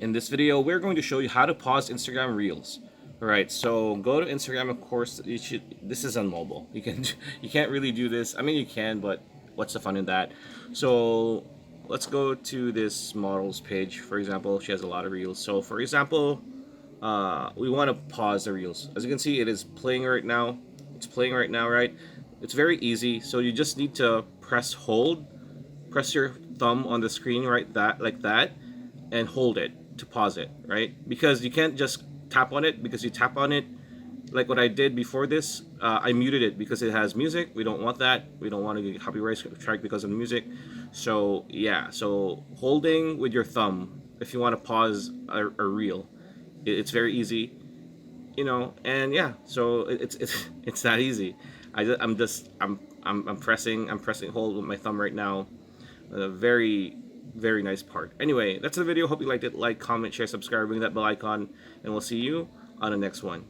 In this video, we're going to show you how to pause Instagram Reels. All right, so go to Instagram. Of course, you should. This is on mobile. You can, you can't really do this. I mean, you can, but what's the fun in that? So let's go to this model's page. For example, she has a lot of reels. So for example, we want to pause the reels. As you can see, it is playing right now. It's playing right now, right? It's very easy. So you just need to press your thumb on the screen, right? That like that, and hold it to pause it, right? Because you can't just tap on it, because you tap on it like what I did before this. I muted it because it has music. We don't want that. We don't want to get copyright strike because of the music. So yeah, so holding with your thumb if you want to pause a reel, it's very easy, and yeah, so it's that easy. I'm pressing hold with my thumb right now. A very nice part. Anyway, that's the video. Hope you liked it. Like, comment, share, subscribe, ring that bell icon, and we'll see you on the next one.